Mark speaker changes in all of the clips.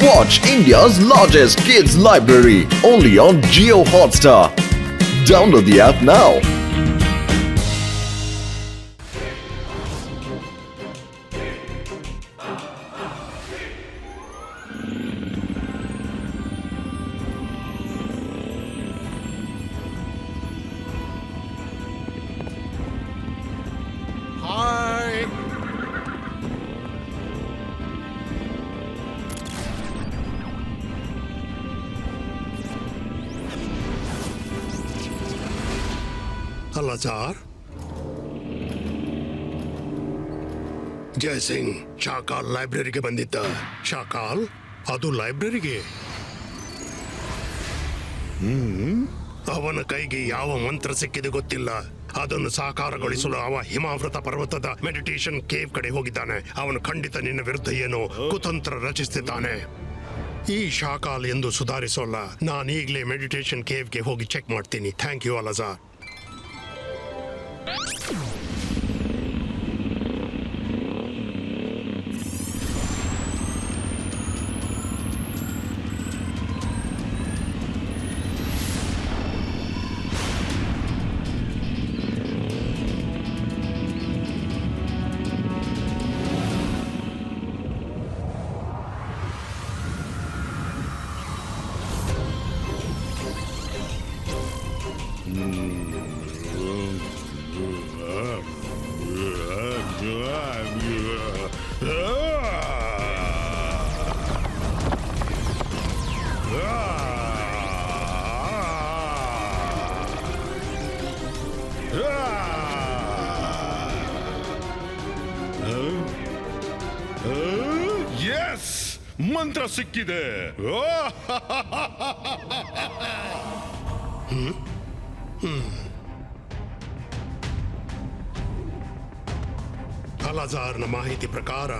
Speaker 1: Watch India's largest kids library only on Jio Hotstar. Download the app now.
Speaker 2: ಅಲಜಾರ್ Jai Singh ಶಾಕಾಲ್ ಲೈಬ್ರರಿಗೆ ಬಂದಿದ್ದ. ಶಾಕಾಲ್ ಅದು ಲೈಬ್ರರಿಗೆ ಅವನ ಕೈಗೆ ಯಾವ ಮಂತ್ರ ಸಿಕ್ಕಿದೆ ಗೊತ್ತಿಲ್ಲ. ಅದನ್ನು ಸಾಕಾರಗೊಳಿಸಲು ಅವ ಹಿಮಾವೃತ ಪರ್ವತದ ಮೆಡಿಟೇಷನ್ ಕೇವ್ ಕಡೆ ಹೋಗಿದ್ದಾನೆ. ಅವನು ಖಂಡಿತ ನಿನ್ನ ವಿರುದ್ಧ ಏನೋ ಕುತಂತ್ರ ರಚಿಸುತ್ತಿದ್ದಾನೆ. ಈ ಶಾಕಾಲ್ ಎಂದು ಸುಧಾರಿಸೋಲ್ಲ. ನಾನು ಈಗಲೇ ಮೆಡಿಟೇಷನ್ ಕೇವ್ಗೆ ಹೋಗಿ ಚೆಕ್ ಮಾಡ್ತೀನಿ. Thank you ಅಲಜಾರ್.
Speaker 3: ಯೆಸ್, ಮಂತ್ರ ಸಿಕ್ಕಿದೆ.
Speaker 2: ಅಲಜಾರ್ನ ಮಾಹಿತಿ ಪ್ರಕಾರ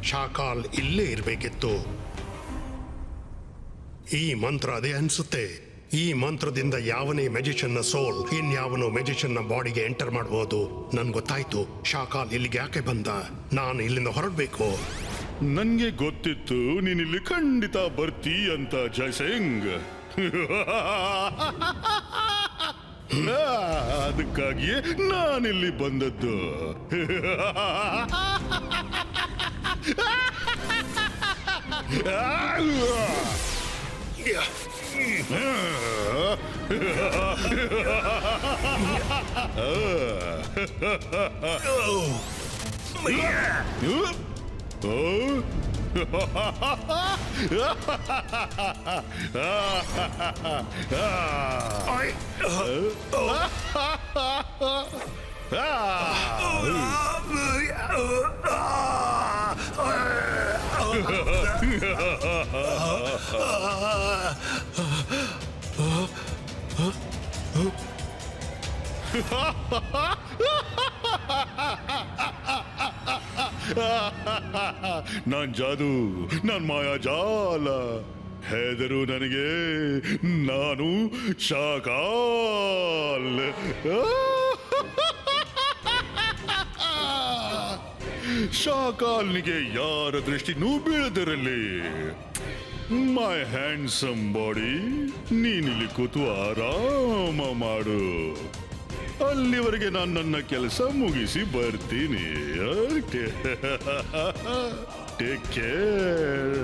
Speaker 2: ಶಾಕಾಲ್ ಇಲ್ಲೇ ಇರಬೇಕಿತ್ತು. ಈ ಮಂತ್ರ ಅದೇ ಅನ್ಸುತ್ತೆ. ಈ ಮಂತ್ರದಿಂದ ಯಾವನೇ ಮೆಜಿಷಿಯನ್ನ ಸೋಲ್ ಇನ್ಯಾವನೋ ಮೆಜಿಷಿಯನ್ನ ಬಾಡಿಗೆ ಎಂಟರ್ ಮಾಡಬಹುದು. ನನ್ಗೆ ಗೊತ್ತಾಯ್ತು ಶಾಕಾಲ್ ಇಲ್ಲಿಗೆ ಯಾಕೆ ಬಂದ. ನಾನು ಇಲ್ಲಿಂದ ಹೊರಡ್ಬೇಕು.
Speaker 3: ನನ್ಗೆ ಗೊತ್ತಿತ್ತು ನೀನ್ ಇಲ್ಲಿ ಖಂಡಿತ ಬರ್ತೀ ಅಂತ ಜಯಸಿಂಗ್. ಅದಕ್ಕಾಗಿಯೇ ನಾನಿಲ್ಲಿ ಬಂದದ್ದು. ನಾನ್ ಜಾದು, ನಾನ್ ಮಾಯಾಜಾಲ. ಹೆದರು ನನಗೆ, ನಾನು ಶಾಕಾಲ್. ಶಾಕಾಲ್ನಿಗೆ ಯಾರ ದೃಷ್ಟಿನೂ ಬೀಳದಿರಲಿ. ಮೈ ಹ್ಯಾಂಡ್ಸಮ್ ಬಾಡಿ, ನೀನಿಲ್ಲಿ ಕೂತು ಆರಾಮ ಮಾಡು. ಅಲ್ಲಿವರೆಗೆ ನಾನು ನನ್ನ ಕೆಲಸ ಮುಗಿಸಿ ಬರ್ತೀನಿ. Take care.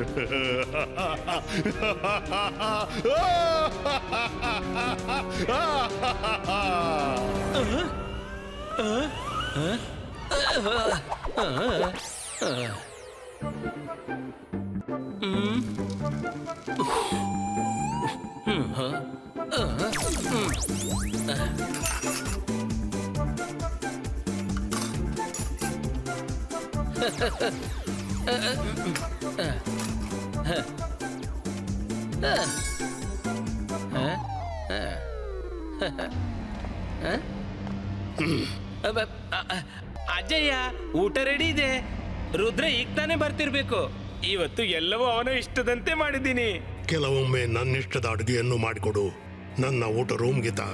Speaker 4: ಅಜ್ಜಯ್ಯ, ಊಟ ರೆಡಿ ಇದೆ. ರುದ್ರ ಈಗ ತಾನೇ ಬರ್ತಿರ್ಬೇಕು. ಇವತ್ತು ಎಲ್ಲವೂ ಅವನ ಇಷ್ಟದಂತೆ ಮಾಡಿದ್ದೀನಿ.
Speaker 2: ಕೆಲವೊಮ್ಮೆ ನನ್ನಿಷ್ಟದ ಅಡುಗೆಯನ್ನು ಮಾಡಿಕೊಡು. ನನ್ನ ಊಟ ರೂಮ್ಗೆ ತಾ.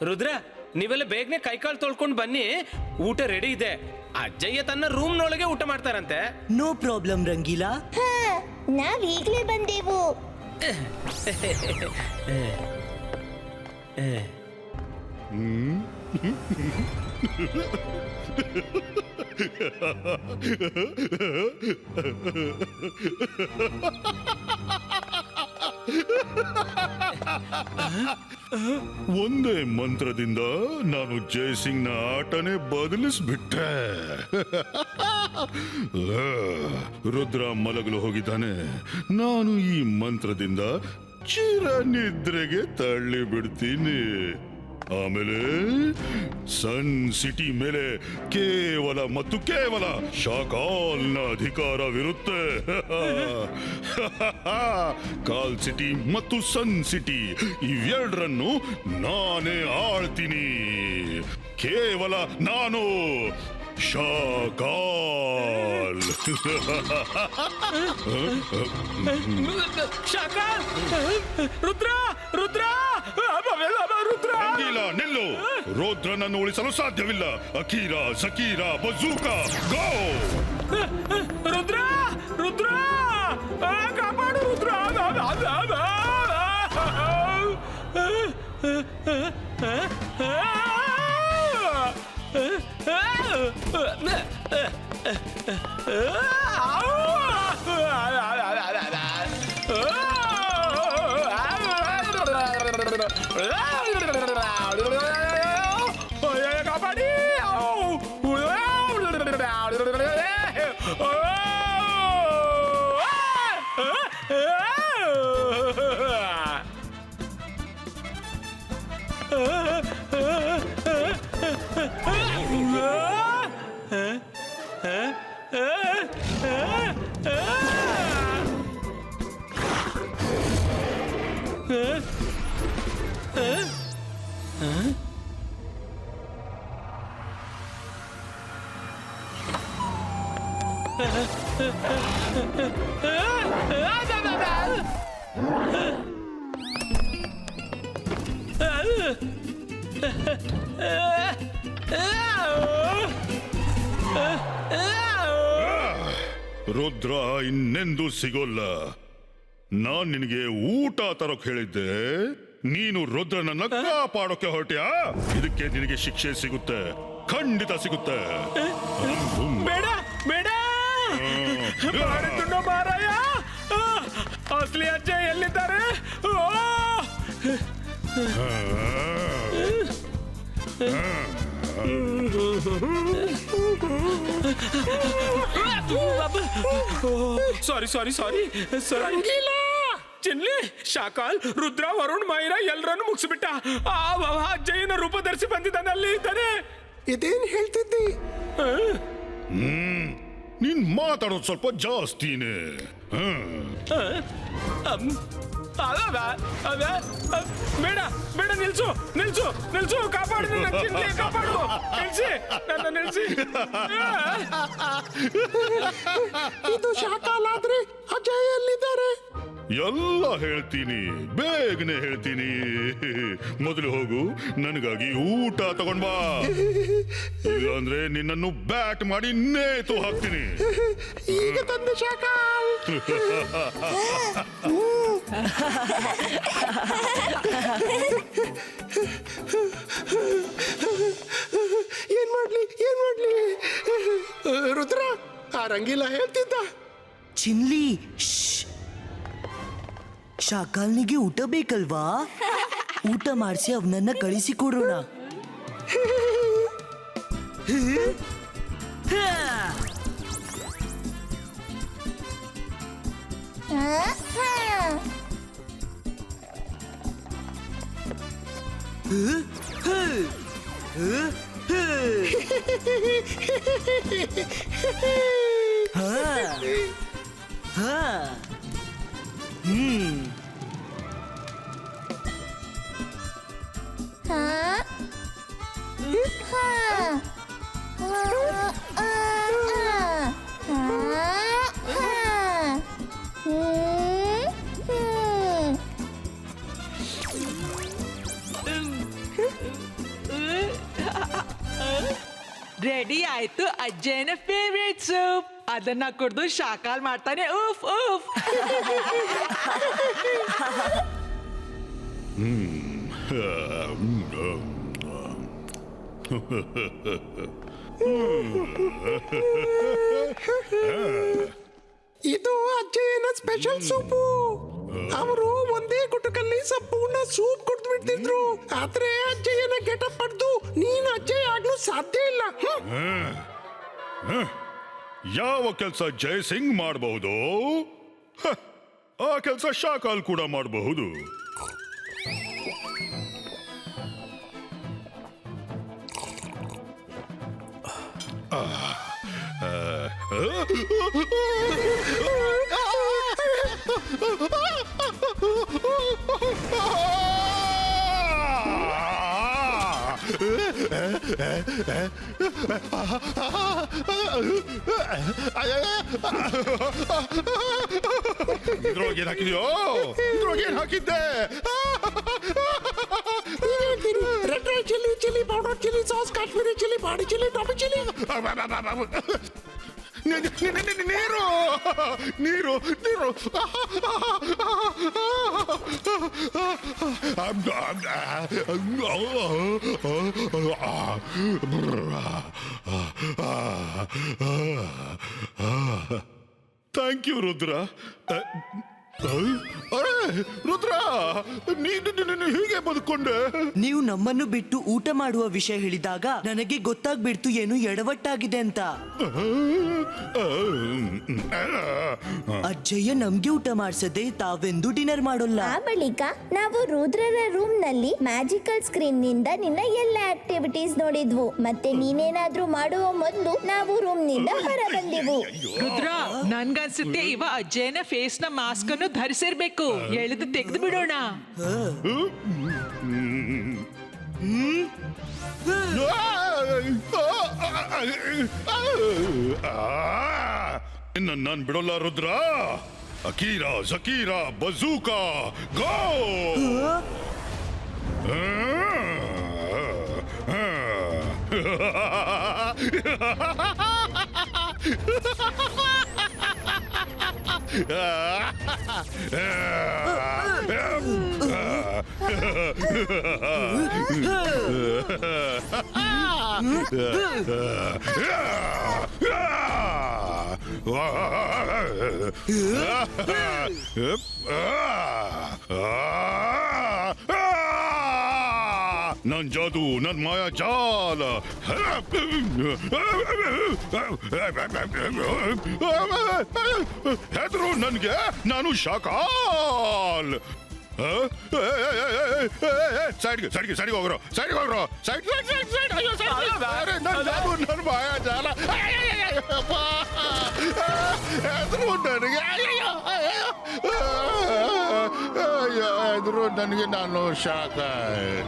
Speaker 4: ರುದ್ರ, ನೀವೆಲ್ಲ ಬೇಗನೆ ಕೈಕಾಲು ತೊಳ್ಕೊಂಡು ಬನ್ನಿ, ಊಟ ರೆಡಿ ಇದೆ. ಅಜ್ಜಯ್ಯ ತನ್ನ ರೂಮ್ನೊಳಗೆ ಊಟ ಮಾಡ್ತಾರಂತೆ.
Speaker 5: No problem Rangeela.
Speaker 6: ಹಾ, ನಾವ್ ಈಗ್ಲೇ ಬಂದೆವು.
Speaker 3: ಒಂದೇ ಮಂತ್ರದಿಂದ ನಾನು ಜಯಸಿಂಗ್ನ ಆಟನೇ ಬದಲಿಸ್ಬಿಟ್ಟೆ. ರುದ್ರ ಮಲಗಲು ಹೋಗಿದ್ದಾನೆ. ನಾನು ಈ ಮಂತ್ರದಿಂದ ಚಿರ ನಿದ್ರೆಗೆ ತಳ್ಳಿ ಬಿಡ್ತೀನಿ. ಆಮೇಲೆ ಸನ್ ಸಿಟಿ ಮೇಲೆ ಕೇವಲ ಮತ್ತು ಕೇವಲ ಶಾಕಾಲ್ನ ಅಧಿಕಾರವಿರುತ್ತೆ. ಕಾಲ್ ಸಿಟಿ ಮತ್ತು ಸನ್ ಸಿಟಿ ಇವೆರಡರನ್ನು ನಾನೇ ಆಳ್ತೀನಿ. ಕೇವಲ ನಾನು ಶಾಕಾಲ್.
Speaker 4: ಶಾಕಾಲ್, ರುದ್ರ ರುದ್ರ ರುದ್ರ,
Speaker 3: ಇಲ್ಲ ನಿಲ್ಲು. ರುದ್ರನನ್ನು ಉಳಿಸಲು ಸಾಧ್ಯವಿಲ್ಲ. ಅಕೀರ, ಸಕೀರ, ಬಜೂಕ, ಗೋ!
Speaker 4: ರುದ್ರ ರುದ್ರ, ಕಾಪಾಡು ರುದ್ರ. ಕಾಪಾಡಿ.
Speaker 3: ರುದ್ರ ಇನ್ನೆಂದೂ ಸಿಗೋಲ್ಲ. ನಾನ್ ನಿನಗೆ ಊಟ ತರೋಕ್ ಹೇಳಿದ್ದೆ, ನೀನು ರುದ್ರನನ್ನ ಕಾಪಾಡೋಕೆ ಹೊರಟ್ಯಾ? ಇದಕ್ಕೆ ನಿನಗೆ ಶಿಕ್ಷೆ ಸಿಗುತ್ತೆ, ಖಂಡಿತ ಸಿಗುತ್ತೆ.
Speaker 4: ಬೇಡ ಬೇಡ, ಮಾರಾಯ. ಅಸಲಿ ಅಜ್ಜ ಎಲ್ಲಿದ್ದಾರೆ? ಸಾರಿ ಸಾರಿ ಸಾರಿ ಚಿನ್ಲಿ, ಶಾಕಾಲ್, ರುದ್ರ, ವರುಣ್, ಮೈರಾ ಎಲ್ಲರನ್ನು ಮುಗಿಸ್ಬಿಟ್ಟ. ಅಜ್ಜಯ್ಯನ ರೂಪ ಧರಿಸಿ ಬಂದಿದ್ದಾನೆ, ಅಲ್ಲಿ ಇದ್ದಾನೆ.
Speaker 2: ಇದೇನ್ ಹೇಳ್ತಿದ್ದಿ?
Speaker 3: ನೀನ್ ಮಾತಾಡೋದು ಸ್ವಲ್ಪ ಜಾಸ್ತಿನೇ.
Speaker 4: ಬೇಡ ಬೇಡ, ನಿಲ್ಸು ನಿಲ್ಸು ನಿಲ್ಸು, ಕಾಪಾಡು ನನ್ನ ಚಿನ್ಲಿ, ಕಾಪಾಡು, ನಿಲ್ಸಿ ನನ್ನ, ನಿಲ್ಸಿ.
Speaker 2: ಇದು ಶಾಕಾಲ್ ಆದ್ರೆ ಅಜಯ್ ಎಲ್ಲಿದ್ದಾರೆ?
Speaker 3: ಎಲ್ಲ ಹೇಳ್ತೀನಿ, ಬೇಗನೆ ಹೇಳ್ತೀನಿ. ಮೊದಲು ಹೋಗು, ನನಗಾಗಿ ಊಟ ತಗೊಂಡ್ ಬಾ. ಇಲ್ಲಾಂದ್ರೆ ನಿನ್ನನ್ನು ಬ್ಯಾಟ್ ಮಾಡಿ ನೇತು ಹಾಕ್ತೀನಿ.
Speaker 2: ಈಗ ತಂದೆ ಶಾಕಾಲ್. ಏನ್ ಮಾಡ್ಲಿ ಏನ್ ಮಾಡ್ಲಿ? ರುದ್ರ, ಆ ರಂಗೀಲಾ ಹೇಳ್ತಿದ್ದ.
Speaker 5: ಚಿನ್ಲಿ, ಶಾಕಾಲ್ನಿಗೆ ಊಟ ಬೇಕಲ್ವಾ? ಊಟ ಮಾಡಿಸಿ ಅವನನ್ನ ಕಳಿಸಿ ಕೊಡೋಣ.
Speaker 7: ರೆಡಿ ಆಯ್ತು ಅಜ್ಜಯ್ಯನ ಫೇವ್ರೇಟ್ ಸೂಪ್. ಅದನ್ನ ಕುಡ್ದು ಶಾಕಾಲ್ ಮಾಡ್ತಾನೆ. ಉಫ್ ಉಫ್.
Speaker 8: ಇದು ಅಜ್ಜಯ್ಯನ ಸ್ಪೆಷಲ್ ಸೂಪು. ಅವರು ಒಂದೇ ಗುಟಕಲ್ಲಿ ಸಂಪೂರ್ಣ ಸೂಪ್ ಕುಡ್ದು ಬಿಡ್ತಿದ್ರು. ಆದ್ರೆ ಅಜ್ಜಯ್ಯನ ಗೆಟಪ್ ಪಡೆದು ನೀನು ಅಜ್ಜಯ್ಯ ಆಗ್ಲೂ ಸಾಧ್ಯ ಇಲ್ಲ.
Speaker 3: ಯಾವ ಕೆಲಸ ಜಯಸಿಂಗ್ ಮಾಡಬಹುದು, ಆ ಕೆಲಸ ಶಾಕಾಲ್ ಕೂಡ ಮಾಡಬಹುದು. ಇದ್ರೊಳಗೇನ್ ಹಾಕಿದ್ಯೋ? ಇದ್ರೊಳಗೇನ್ ಹಾಕಿದ್ದೆ?
Speaker 8: Red red chilli, chilli powder, chilli sauce, Kashmiri chilli, ಬಾಡಿ ಚಿಲ್ಲಿ, ಟಾಪಿ ಚಿಲ್ಲಿ.
Speaker 3: ನೀರು ನೀರು ನೀರು. Thank you Rudra. ರುದ್ರ, ನೀನು ಹೀಗೆ ಬದುಕೊಂಡೆ?
Speaker 5: ನೀವು ನಮ್ಮನ್ನು ಬಿಟ್ಟು ಊಟ ಮಾಡುವ ವಿಷಯ ಹೇಳಿದಾಗ ನನಗೆ ಗೊತ್ತಾಗ್ಬಿಡ್ತು ಏನು ಎಡವಟ್ಟಾಗಿದೆ ಅಂತ. ಅಜ್ಜಯ್ಯ ನಮ್ಗೆ ಊಟ ಮಾಡ್ಸದೆ ತಾವೆಂದು ಡಿನ್ನರ್ ಮಾಡೋಲ್ಲ.
Speaker 6: ಆ ಬಳಿಕ ನಾವು ರುದ್ರರ ರೂಮ್ ನಲ್ಲಿ ಮ್ಯಾಜಿಕಲ್ ಸ್ಕ್ರೀನ್ ನಿಂದ ನಿನ್ನ ಎಲ್ಲ ಆಕ್ಟಿವಿಟೀಸ್ ನೋಡಿದ್ವು. ಮತ್ತೆ ನೀನೇನಾದ್ರೂ ಮಾಡುವ ಮೊದಲು ನಾವು ರೂಮ್ ನಿಂದ ಹೊರ ಬಂದೆವು.
Speaker 7: ರುದ್ರ, ನನ್ಗನ್ಸುತ್ತೆ ಇವ ಅಜ್ಜಯ್ಯನ ಫೇಸ್ ನ ಮಾಸ್ಕ್ ಅನ್ನು ಧರಿಸಿರ್ಬೇಕು. ಎಳೆದು ತೆಗೆದು ಬಿಡೋಣ.
Speaker 3: ನಾನ್ ಬಿಡೋಲ್ಲ ರುದ್ರ. ಅಕೀರಾ, ಜಕೀರಾ, ಬಜೂಕಾ, ಗೋ! ನನ್ ಜಾದು, ನನ್ ಮಾಯಾ ಜಾಲ. ಹೆದ್ರು ನನ್ಗೆ, ನಾನು ಶಾಕಾಲ್. ಸೈಡ್ಗೆ ಹೋಗ್ರೋ, ಸೈಡ್ಗೆ ಹೋಗ್ರೋ, ಸೈಡ್ ನನ್ ಮಾಯಾ ಜಾಲ. ಹೆದ್ರು ನನಗೆ, ಹೆದ್ರು ನನಗೆ, ನಾನು ಶಾಕಾಲ್.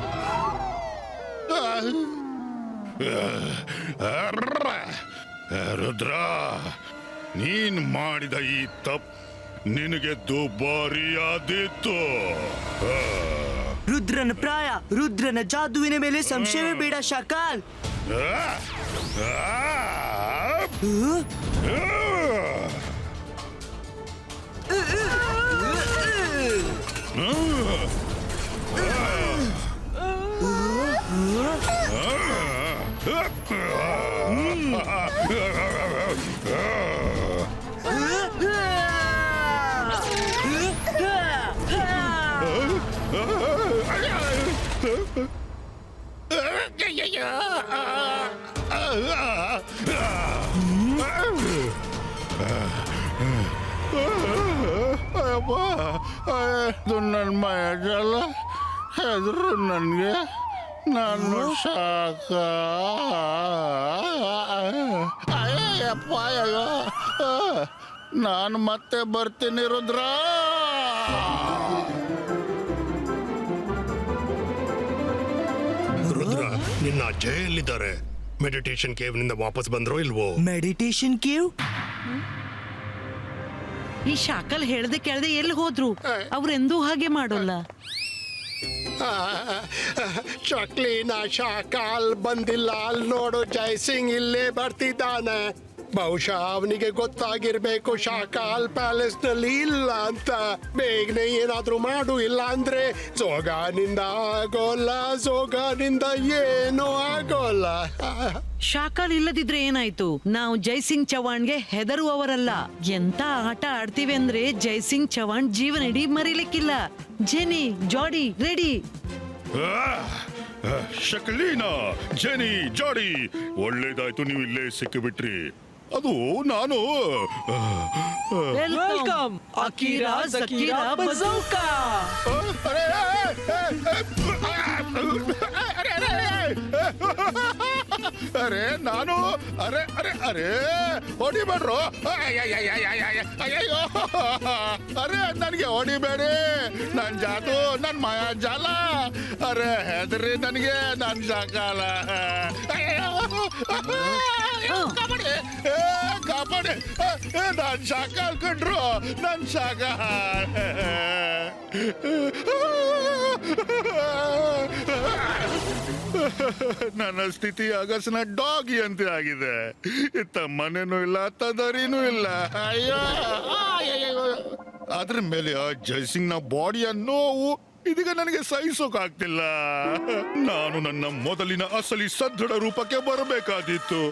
Speaker 3: ರುದ್ರ, ನೀನ್ ಮಾಡಿದ ಈ ತಪ್ಪು ನಿನಗೆ ದುಬಾರಿಯಾದಿತ್ತು.
Speaker 5: ರುದ್ರನ ಪ್ರಾಯ, ರುದ್ರನ ಜಾದುವಿನ ಮೇಲೆ ಸಂಶಯವೇ ಬೇಡ ಶಾಕಾಲ್.
Speaker 3: ನನ್ನ ಮಾಯಾ ಜಾಲ. ಹೆದ್ರು ನನಗೆ, ನಾನು ಶಾಕ. ಅಯ್ಯಪ್ಪ, ಅಯ್ಯೋ, ನಾನು ಮತ್ತೆ ಬರ್ತೀನಿ ರುದ್ರ.
Speaker 2: ರುದ್ರ, ನಿನ್ನ ಅಜ್ಜಯ್ಯಲ್ಲಿದ್ದಾರೆ. ಮೆಡಿಟೇಷನ್ ಕೇವ್ ನಿಂದ ವಾಪಸ್ ಬಂದ್ರೋ ಇಲ್ವೋ?
Speaker 5: Meditation cave?
Speaker 9: ಈ ಶಾಕಲ್ ಹೇಳ್ದೆ ಕೇಳ್ದೆ ಎಲ್ಲಿ ಹೋದ್ರು? ಅವ್ರೆಂದೂ ಹಾಗೆ ಮಾಡೋಲ್ಲ.
Speaker 2: ಚಕ್ಲಿನ ಶಾಕಾಲ್ ಬಂದಿಲ್ಲ, ಅಲ್ಲಿ ನೋಡು ಜೈಸಿಂಗ್ ಇಲ್ಲೇ ಬರ್ತಿದ್ದಾನೆ. ಬಹುಶಃ ಅವನಿಗೆ ಗೊತ್ತಾಗಿರ್ಬೇಕು ಶಾಕಾಲ್ ಪ್ಯಾಲೇಸ್ ನಲ್ಲಿ ಇಲ್ಲ ಅಂತ. ಬೇಗನೆ ಏನಾದ್ರೂ ಮಾಡು, ಇಲ್ಲ ಅಂದ್ರೆ ಜೋಗಾನಿಂದ ಆಗೋಲ್ಲ, ಜೋಗಾನಿಂದ ಏನೂ ಆಗೋಲ್ಲ.
Speaker 9: ಶಾಕಾಲ್ ಇಲ್ಲದಿದ್ರೆ ಏನಾಯ್ತು? ನಾವು ಜೈಸಿಂಗ್ ಚವಾಣ್ಗೆ ಹೆದರುವವರಲ್ಲ. ಎಂತ ಆಟ ಆಡ್ತೀವಿ ಅಂದ್ರೆ ಜೈಸಿಂಗ್ ಚವಾಣ್ ಜೀವನ ಇಡೀ ಮರಿಲಿಕ್ಕಿಲ್ಲ. ಜೆನಿ, ಜಾಡಿ ರೆಡಿ.
Speaker 3: ಶಕ್ಲೀನಾ, ಜೆನಿ, ಜಾಡಿ, ಒಳ್ಳೇದಾಯ್ತು ನೀವು ಇಲ್ಲೇ ಸಿಕ್ಕಿಬಿಟ್ರಿ. ಅದು ನಾನು
Speaker 9: ವೆಲ್ಕಮ್ ಅಕೀರಾ ಜಕೀರಾ ಬಜೌಕಾ.
Speaker 3: ಅರೆ ನಾನು ಅರೆ ಅರೆ ಅರೆ ಹೊಡಿಬೇಡ್ರು. ಅಯ್ಯಯ್ಯೋ, ಅರೆ ನನಗೆ ಹೊಡಿಬೇಡಿ. ನನ್ ಜಾದು, ನನ್ ಮಾಯಾ ಜಾಲ. ಅರೆ ಹೆದರಿ ನನಗೆ, ನನ್ ಶಾಕಾಲ. ಕಾಪಾಡಿ, ಕಾಪಾಡಿ, ನನ್ ಶಾಕಾಲ್ ಕಂಡ್ರು, ನನ್ ಶಾಕಾಲ್. ನನ್ನ ಸ್ಥಿತಿ ಅಗಸನ ಡಾಗಿ ಅಂತ ಆಗಿದೆ. ಇತ್ತ ಮನೆನೂ ಇಲ್ಲ, ತದರಿನೂ ಇಲ್ಲ. ಅಯ್ಯೋ, ಅದ್ರ ಮೇಲೆ ಆ ಜೈಸಿಂಗ್ ನ ಬಾಡಿಯ ನೋವು ಇದೀಗ ನನಗೆ ಸಹಿಸೋಕಾಗ್ತಿಲ್ಲ. ನಾನು ನನ್ನ ಮೊದಲಿನ ಅಸಲಿ ಸದೃಢ ರೂಪಕ್ಕೆ ಬರಬೇಕಾದಿತ್ತು.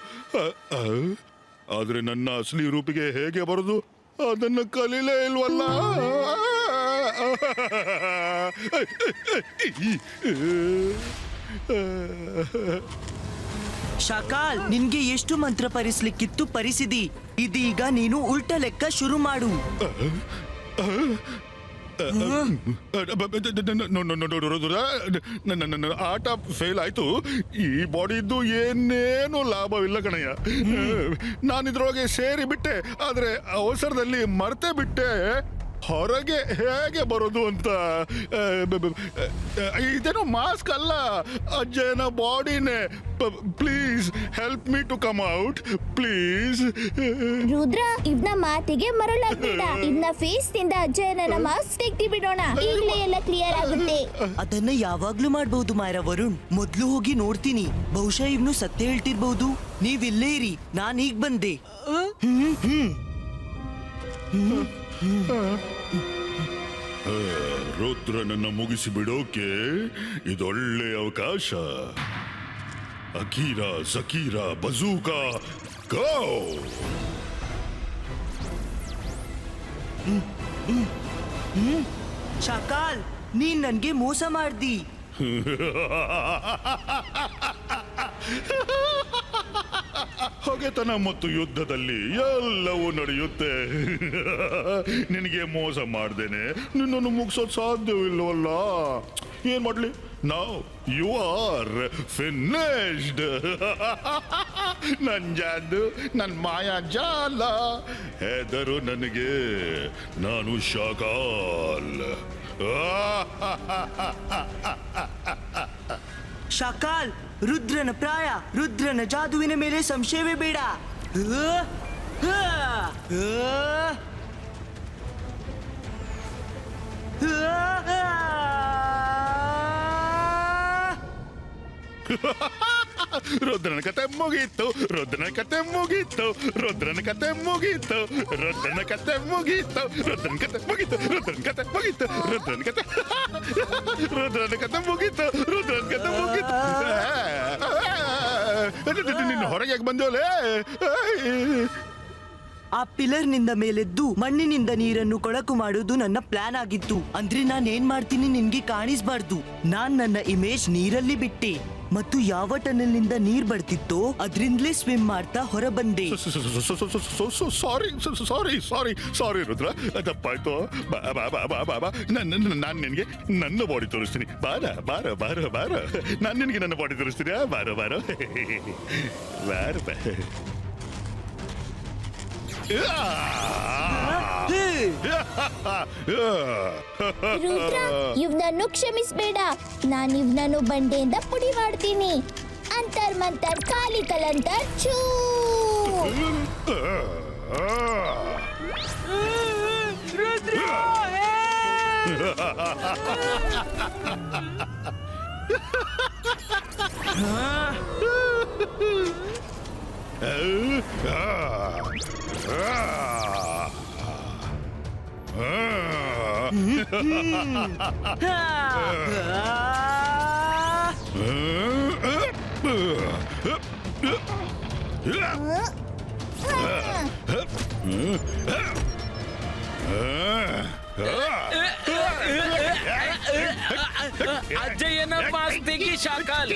Speaker 3: ಆದ್ರೆ ನನ್ನ ಅಸಲಿ ರೂಪಿಗೆ ಹೇಗೆ ಬರೋದು ಅದನ್ನು ಕಲೀಲೇ ಇಲ್ವಲ್ಲ.
Speaker 5: ಶಾಕಾಲ್, ನಿನ್ಗೆ ಎಷ್ಟು ಮಂತ್ರ ಪರಿಸ್ಲಿಕ್ಕಿತ್ತು ಪರಿಸಿದಿ. ಇದೀಗ ನೀನು ಉಲ್ಟ ಲೆಕ್ಕ ಶುರು ಮಾಡು.
Speaker 3: ನನ್ನ ಆಟ ಫೇಲ್ ಆಯ್ತು. ಈ ಬಾಡಿದ್ದು ಏನೇನು ಲಾಭವಿಲ್ಲ ಕಣಯ್ಯ. ನಾನಿದ್ರೊಳಗೆ ಸೇರಿ ಬಿಟ್ಟೆ, ಆದ್ರೆ ಅವಸರದಲ್ಲಿ ಮರ್ತೇ ಬಿಟ್ಟೆ ಹೊರಗೆ ಹೇಗೆ ಬರೋದು ಅಂತ. ಇದೇನೋ ಮಾಸ್ಕ್ ಅಲ್ಲ, ಅಜ್ಜನ ಬಾಡಿನೇ. Please help me to come out, please.
Speaker 6: Rudra, ಇದ್ನ ಮಾತಿಗೆ ಮರಳಾಗ್ಬೇಡ. ಇದ್ನ ಫೇಸ್ ನಿಂದ ಅಜ್ಜಯನ ಮಾಸ್ಕ್ ತೆಗ್ದಿ ಬಿಡೋಣ. ಈಗಲೇ ಎಲ್ಲ ಕ್ಲಿಯರ್ ಆಗುತ್ತೆ.
Speaker 5: ಅದನ್ನ ಯಾವಾಗ್ಲೂ ಮಾಡ್ಬಹುದು ಮಾಯರ ವರುಣ್. ಮೊದ್ಲು ಹೋಗಿ ನೋಡ್ತೀನಿ. ಬಹುಶಃ ಇವ್ನು ಸತ್ಯ ಹೇಳ್ತಿರ್ಬಹುದು. ನೀವಿಲ್ಲೇ ಇರಿ, ನಾನ್ ಈಗ ಬಂದೆ.
Speaker 3: ರುದ್ರನನ್ನ ಮುಗಿಸಿ ಬಿಡೋಕೆ ಇದೊಳ್ಳೆ ಅವಕಾಶ. ಅಕೀರಾ ಜಕೀರಾ ಬಜೂಕಾ ಗೋ.
Speaker 5: ಶಾಕಾಲ್, ನೀನ್ ನನ್ಗೆ ಮೋಸ ಮಾಡ್ದಿ.
Speaker 3: ಹೊಗೆತನ ಮತ್ತು ಯುದ್ಧದಲ್ಲಿ ಎಲ್ಲವೂ ನಡೆಯುತ್ತೆ. ನಿನಗೆ ಮೋಸ ಮಾಡ್ದೇನೆ ನಿನ್ನನ್ನು ಮುಗಿಸೋದು ಸಾಧ್ಯವಿಲ್ಲವಲ್ಲ. ಏನ್ ಮಾಡ್ಲಿ? Now you are finished. ನನ್ ಜಾದು, ನನ್ ಮಾಯಾ ಜಾಲ. ಹೆದರು ನನಗೆ, ನಾನು ಶಾಕಾಲ್.
Speaker 5: ಶಾಕಾಲ್, ರುದ್ರನ ಪ್ರಾಯ, ರುದ್ರನ ಜಾದುವಿನ ಮೇಲೆ ಸಂಶಯವೇ ಬೇಡ.
Speaker 3: ರುದ್ರನ ಕತೆ ಮುಗೀತು, ರುದ್ರನ ಕತೆ ಮುಗೀತು, ರುದ್ರನ ಕತೆ ಮುಗೀತು, ರುದ್ರನ ಕತೆ ಮುಗೀತು, ರುದ್ರನ ಕತೆ ಮುಗೀತು, ರುದ್ರನ ಕತೆ ಮುಗೀತು, ರುದ್ರನ ಕತೆ ರುದ್ರನ ಕತೆ ಮುಗೀತು, ರುದ್ರನ ಕತೆ ಮುಗೀತು. ನಿನ್ನ ಹೊರಗೆ ಯಾಕೆ ಬಂದೋಲೆ?
Speaker 5: ಆ ಪಿಲ್ಲರ್ ನಿಂದ ಮೇಲೆದ್ದು ಮಣ್ಣಿನಿಂದ ನೀರನ್ನು ಕೊಳಕು ಮಾಡುವುದು ನನ್ನ ಪ್ಲಾನ್ ಆಗಿತ್ತು. ಅಂದ್ರೆ ನಾನ್ ಏನ್ ಮಾಡ್ತೀನಿ ನಿನ್ಗೆ ಕಾಣಿಸ್ಬಾರ್ದು. ನಾನ್ ನನ್ನ ಇಮೇಜ್ ನೀರಲ್ಲಿ ಬಿಟ್ಟೆ ಮತ್ತು ಯಾವ ಟನಲ್ ನಿಂದ ನೀರ್ ಬರ್ತಿತ್ತೋ ಅದ್ರಿಂದಲೇ ಸ್ವಿಮ್ ಮಾಡ್ತಾ ಹೊರ ಬಂದೆ.
Speaker 3: ಸಾರಿ ರುದ್ರ, ತಪ್ಪಾಯ್ತು. ನಾನು ನಿನ್ಗೆ ನನ್ನ ಬಾಡಿ ತೋರಿಸ್ತೀನಿ. ಬಾರ ಬಾರ ಬಾರ ಬಾರ, ನಾನು ನಿನ್ಗೆ ನನ್ನ ಬಾಡಿ ತೋರಿಸ್ತೀನಿ. ಬಾರ ಬಾರ ಬಾರ.
Speaker 6: ರುದ್ರ, ಇವ್ನನ್ನು ಕ್ಷಮಿಸ್ಬೇಡ. ನಾನು ಇವ್ನನ್ನು ಬಂಡೆಯಿಂದ ಪುಡಿ ಮಾಡ್ತೀನಿ. ಅಂತರ್ ಮಂತರ್ ಕಾಲಿ ಕಲಂತರ್ ಛೂ.
Speaker 7: ರುದ್ರ,
Speaker 4: ಅಜ್ಜಯ್ಯನ ಮಾಸ್ ತೆಗಿ ಶಾಕಾಲ್.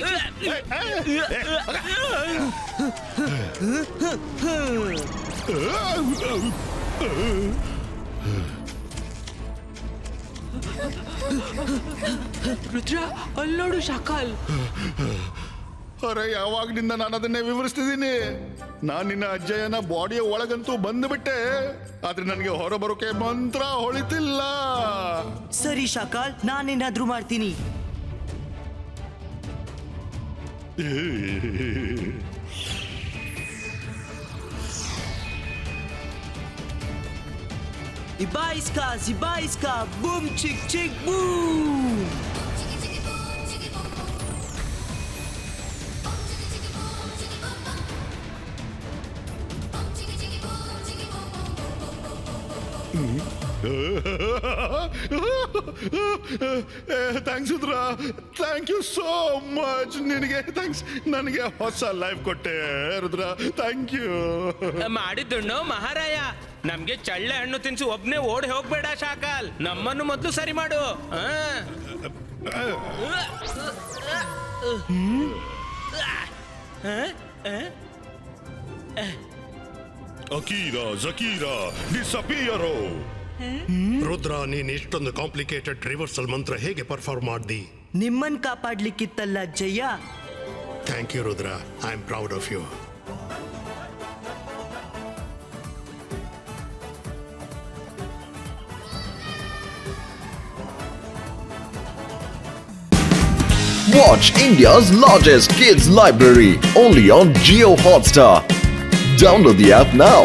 Speaker 7: ರುದ್ರ ಅಲ್ಲೋಡು ಶಾಕಾಲ್.
Speaker 3: ಅರೆ ಯಾವಾಗ್ನಿಂದ ನಾನು ಅದನ್ನೇ ವಿವರಿಸ್ತಿದ್ದೀನಿ. ನಾನು ನಿನ್ನ ಅಜ್ಜಯ್ಯನ ಬಾಡಿಯ ಒಳಗಂತೂ ಬಂದುಬಿಟ್ಟೆ, ಆದ್ರೆ ನನಗೆ ಹೊರಬರೋಕೆ ಮಂತ್ರ ಹೊಳಿತಿಲ್ಲ.
Speaker 5: ಸರಿ ಶಾಕಾಲ್, ನಾನೇನಾದ್ರೂ ಮಾಡ್ತೀನಿ. ಇಬಾಯಿಸ್ಕಾ ಜಿಬಾಯಿಸ್ಕಾ boom chick chick boom.
Speaker 3: Thanks Rudra, thank you so much. ನಿನಗೆ ಥ್ಯಾಂಕ್ಸ್, ನನಗೆ ಹೊಸ ಲೈಫ್ ಕೊಟ್ಟೆ ರುದ್ರ, ಥ್ಯಾಂಕ್ ಯು.
Speaker 4: ಮಾಡಿದ್ದುಣ್ಣು ಮಹಾರಾಯ, ನಮ್ಗೆ ಚಳ್ಳೆ ಹಣ್ಣು ತಿನ್ಸಿ ಒಬ್ನೇ ಓಡಿ ಹೋಗ್ಬೇಡ ಶಾಕಾಲ್. ನಮ್ಮನ್ನು ಮೊದ್ಲು ಸರಿ ಮಾಡು.
Speaker 3: ಅಕೀರಾ ಜಕೀರಾ ಡಿಸಪಿಯರೋ.
Speaker 2: ರುದ್ರ, ನೀನ್ ಇಷ್ಟೊಂದು ಕಾಂಪ್ಲಿಕೇಟೆಡ್ ರಿವರ್ಸಲ್ ಮಂತ್ರ ಹೇಗೆ ಪರ್ಫಾರ್ಮ್ ಮಾಡ್ದಿ?
Speaker 5: ನಿಮ್ಮನ್ ಕಾಪಾಡ್ಲಿಕ್ಕಿತ್ತಲ್ಲ Jaya.
Speaker 2: Thank you Rudra, I am proud of you.
Speaker 1: Watch India's largest kids library only on Jio Hotstar. Download the app now.